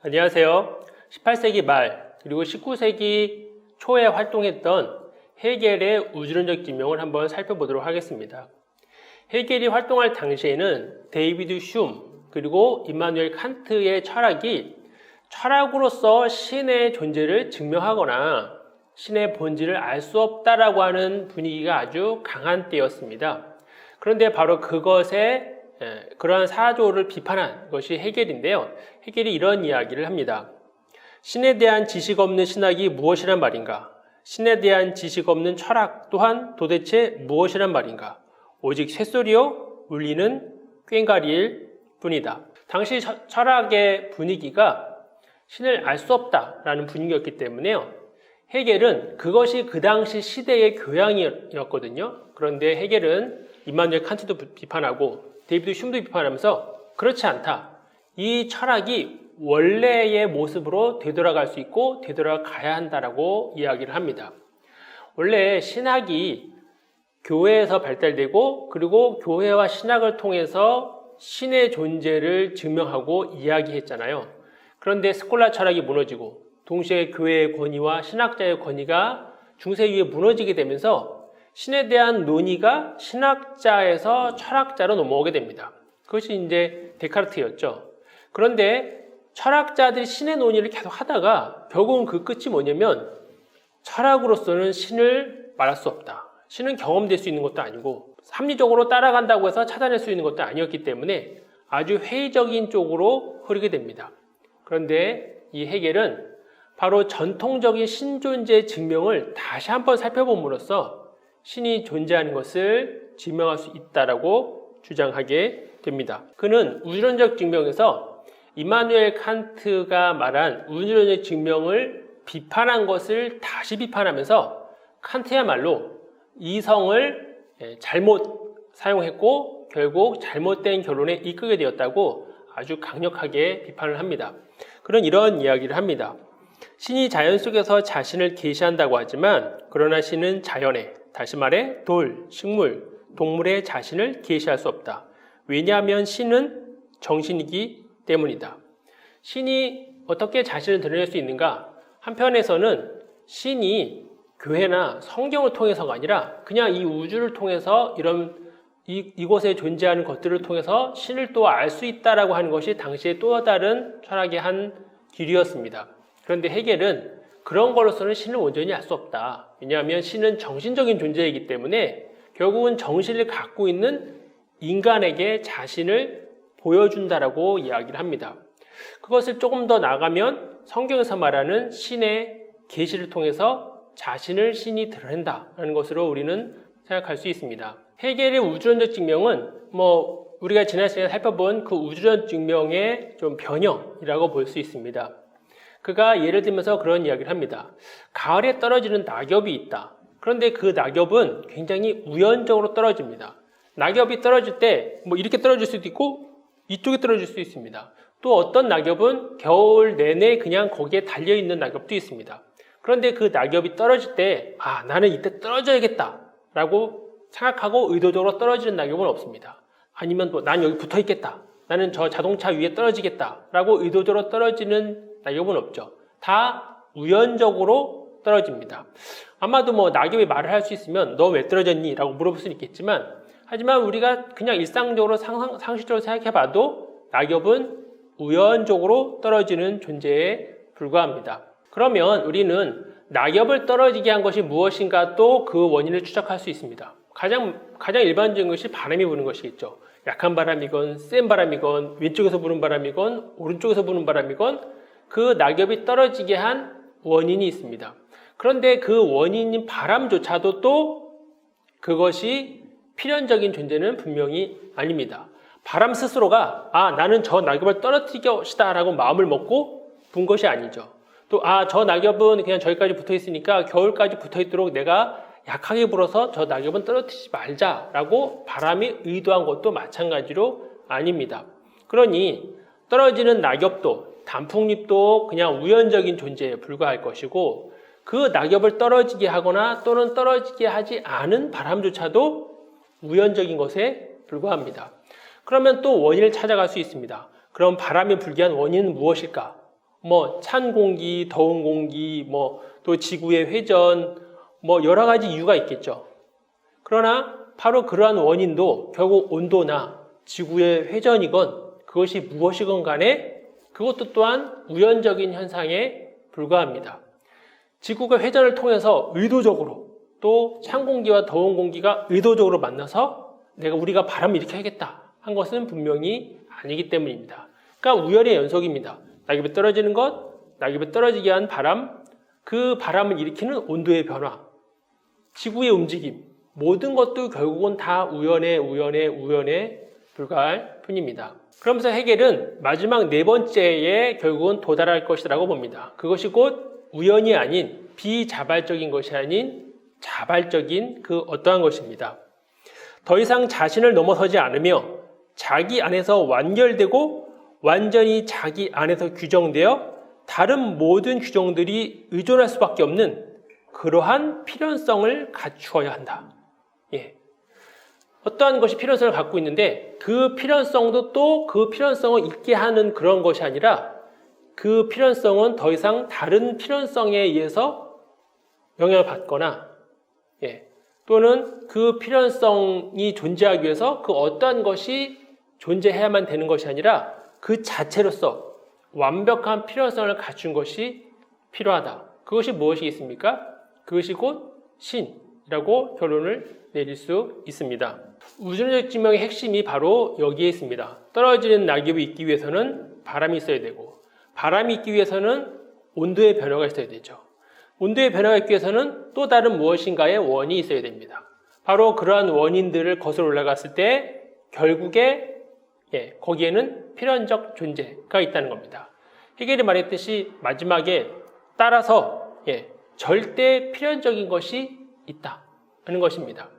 안녕하세요. 18세기 말 그리고 19세기 초에 활동했던 헤겔의 우주론적 증명을 한번 살펴보도록 하겠습니다. 헤겔이 활동할 당시에는 데이비드 흉 그리고 임마누엘 칸트의 철학이 철학으로서 신의 존재를 증명하거나 신의 본질을 알 수 없다라고 하는 분위기가 아주 강한 때였습니다. 그런데 바로 그러한 사조를 비판한 것이 헤겔인데요. 헤겔이 이런 이야기를 합니다. 신에 대한 지식 없는 신학이 무엇이란 말인가? 신에 대한 지식 없는 철학 또한 도대체 무엇이란 말인가? 오직 쇳소리요 울리는 꽹과리일 뿐이다. 당시 철학의 분위기가 신을 알 수 없다라는 분위기였기 때문에요. 헤겔은 그것이 그 당시 시대의 교양이었거든요. 그런데 헤겔은 임마누엘 칸트도 비판하고 데이비드 흉도 비판하면서 그렇지 않다. 이 철학이 원래의 모습으로 되돌아갈 수 있고 되돌아가야 한다라고 이야기를 합니다. 원래 신학이 교회에서 발달되고 그리고 교회와 신학을 통해서 신의 존재를 증명하고 이야기했잖아요. 그런데 스콜라 철학이 무너지고 동시에 교회의 권위와 신학자의 권위가 중세 이후에 무너지게 되면서 신에 대한 논의가 신학자에서 철학자로 넘어오게 됩니다. 그것이 이제 데카르트였죠. 그런데 철학자들이 신의 논의를 계속 하다가 결국은 그 끝이 뭐냐면 철학으로서는 신을 말할 수 없다. 신은 경험될 수 있는 것도 아니고 합리적으로 따라간다고 해서 찾아낼 수 있는 것도 아니었기 때문에 아주 회의적인 쪽으로 흐르게 됩니다. 그런데 이 헤겔은 바로 전통적인 신존재 증명을 다시 한번 살펴봄으로써 신이 존재하는 것을 증명할 수 있다라고 주장하게 됩니다. 그는 우주론적 증명에서 임마누엘 칸트가 말한 우주론적 증명을 비판한 것을 다시 비판하면서 칸트야말로 이성을 잘못 사용했고 결국 잘못된 결론에 이끌게 되었다고 아주 강력하게 비판을 합니다. 그는 이런 이야기를 합니다. 신이 자연 속에서 자신을 계시한다고 하지만 그러나 신은 자연에, 다시 말해 돌, 식물, 동물의 자신을 계시할 수 없다. 왜냐하면 신은 정신이기 때문이다. 신이 어떻게 자신을 드러낼 수 있는가? 한편에서는 신이 교회나 성경을 통해서가 아니라 그냥 이 우주를 통해서 이곳에 존재하는 것들을 통해서 신을 또 알 수 있다라고 하는 것이 당시의 또 다른 철학의 한 길이었습니다. 그런데 헤겔은 그런 걸로서는 신을 온전히 알 수 없다. 왜냐하면 신은 정신적인 존재이기 때문에 결국은 정신을 갖고 있는 인간에게 자신을 보여준다라고 이야기를 합니다. 그것을 조금 더 나가면 성경에서 말하는 신의 계시를 통해서 자신을 신이 드러낸다라는 것으로 우리는 생각할 수 있습니다. 헤겔의 우주론적 증명은 우리가 지난 시간에 살펴본 그 우주론 증명의 좀 변형이라고 볼 수 있습니다. 그가 예를 들면서 그런 이야기를 합니다. 가을에 떨어지는 낙엽이 있다. 그런데 그 낙엽은 굉장히 우연적으로 떨어집니다. 낙엽이 떨어질 때 이렇게 떨어질 수도 있고 이쪽에 떨어질 수도 있습니다. 또 어떤 낙엽은 겨울 내내 그냥 거기에 달려있는 낙엽도 있습니다. 그런데 그 낙엽이 떨어질 때 나는 이때 떨어져야겠다 라고 생각하고 의도적으로 떨어지는 낙엽은 없습니다. 아니면 또 난 여기 붙어 있겠다. 나는 저 자동차 위에 떨어지겠다 라고 의도적으로 떨어지는 낙엽은 없죠. 다 우연적으로 떨어집니다. 아마도 낙엽이 말을 할 수 있으면 너 왜 떨어졌니? 라고 물어볼 수는 있겠지만 하지만 우리가 그냥 일상적으로 상식적으로 생각해봐도 낙엽은 우연적으로 떨어지는 존재에 불과합니다. 그러면 우리는 낙엽을 떨어지게 한 것이 무엇인가 또 그 원인을 추적할 수 있습니다. 가장 일반적인 것이 바람이 부는 것이겠죠. 약한 바람이건 센 바람이건 왼쪽에서 부는 바람이건 오른쪽에서 부는 바람이건 그 낙엽이 떨어지게 한 원인이 있습니다. 그런데 그 원인인 바람조차도 또 그것이 필연적인 존재는 분명히 아닙니다. 바람 스스로가 나는 저 낙엽을 떨어뜨릴 것이다 라고 마음을 먹고 분 것이 아니죠. 또 저 낙엽은 그냥 저기까지 붙어 있으니까 겨울까지 붙어 있도록 내가 약하게 불어서 저 낙엽은 떨어뜨리지 말자라고 바람이 의도한 것도 마찬가지로 아닙니다. 그러니 떨어지는 낙엽도 단풍잎도 그냥 우연적인 존재에 불과할 것이고 그 낙엽을 떨어지게 하거나 또는 떨어지게 하지 않은 바람조차도 우연적인 것에 불과합니다. 그러면 또 원인을 찾아갈 수 있습니다. 그럼 바람이 불게 한 원인은 무엇일까? 뭐 찬 공기, 더운 공기, 뭐 또 지구의 회전, 뭐 여러 가지 이유가 있겠죠. 그러나 바로 그러한 원인도 결국 온도나 지구의 회전이건 그것이 무엇이건 간에 그것도 또한 우연적인 현상에 불과합니다. 지구가 회전을 통해서 의도적으로 또 찬 공기와 더운 공기가 의도적으로 만나서 우리가 바람을 일으켜야겠다 한 것은 분명히 아니기 때문입니다. 그러니까 우연의 연속입니다. 낙엽이 떨어지는 것, 낙엽이 떨어지게 한 바람, 그 바람을 일으키는 온도의 변화, 지구의 움직임, 모든 것도 결국은 다 우연에 불과할 뿐입니다. 그러면서 해겔은 마지막 네 번째에 결국은 도달할 것이라고 봅니다. 그것이 곧 우연이 아닌 비자발적인 것이 아닌 자발적인 그 어떠한 것입니다. 더 이상 자신을 넘어서지 않으며 자기 안에서 완결되고 완전히 자기 안에서 규정되어 다른 모든 규정들이 의존할 수밖에 없는 그러한 필연성을 갖추어야 한다. 어떠한 것이 필연성을 갖고 있는데 그 필연성도 또 그 필연성을 있게 하는 그런 것이 아니라 그 필연성은 더 이상 다른 필연성에 의해서 영향을 받거나 또는 그 필연성이 존재하기 위해서 그 어떠한 것이 존재해야만 되는 것이 아니라 그 자체로서 완벽한 필요성을 갖춘 것이 필요하다. 그것이 무엇이겠습니까? 그것이 곧 신이라고 결론을 내릴 수 있습니다. 우주론적 증명의 핵심이 바로 여기에 있습니다. 떨어지는 낙엽이 있기 위해서는 바람이 있어야 되고 바람이 있기 위해서는 온도의 변화가 있어야 되죠. 온도의 변화가 있기 위해서는 또 다른 무엇인가의 원인이 있어야 됩니다. 바로 그러한 원인들을 거슬러 올라갔을 때 결국에 거기에는 필연적 존재가 있다는 겁니다. 해겔이 말했듯이 마지막에 따라서 절대 필연적인 것이 있다 하는 것입니다.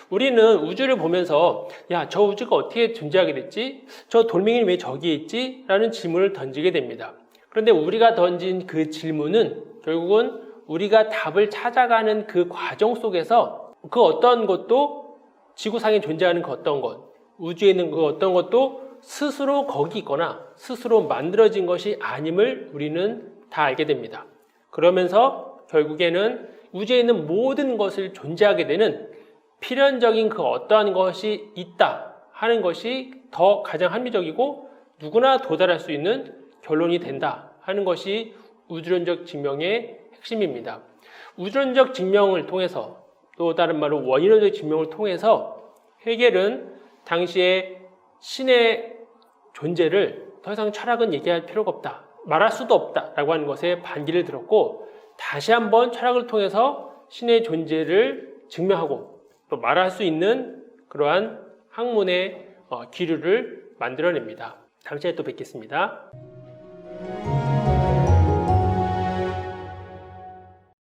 우리는 우주를 보면서 저 우주가 어떻게 존재하게 됐지? 저 돌멩이는 왜 저기에 있지? 라는 질문을 던지게 됩니다. 그런데 우리가 던진 그 질문은 결국은 우리가 답을 찾아가는 그 과정 속에서 그 어떤 것도 지구상에 존재하는 그 어떤 것, 우주에 있는 그 어떤 것도 스스로 거기 있거나 스스로 만들어진 것이 아님을 우리는 다 알게 됩니다. 그러면서 결국에는 우주에 있는 모든 것을 존재하게 되는 필연적인 그 어떠한 것이 있다 하는 것이 더 가장 합리적이고 누구나 도달할 수 있는 결론이 된다 하는 것이 우주론적 증명의 핵심입니다. 우주론적 증명을 통해서 또 다른 말로 원인론적 증명을 통해서 해겔은 당시에 신의 존재를 더 이상 철학은 얘기할 필요가 없다, 말할 수도 없다라고 하는 것에 반기를 들었고 다시 한번 철학을 통해서 신의 존재를 증명하고 또 말할 수 있는 그러한 학문의 기류를 만들어냅니다. 다음 시간에 또 뵙겠습니다.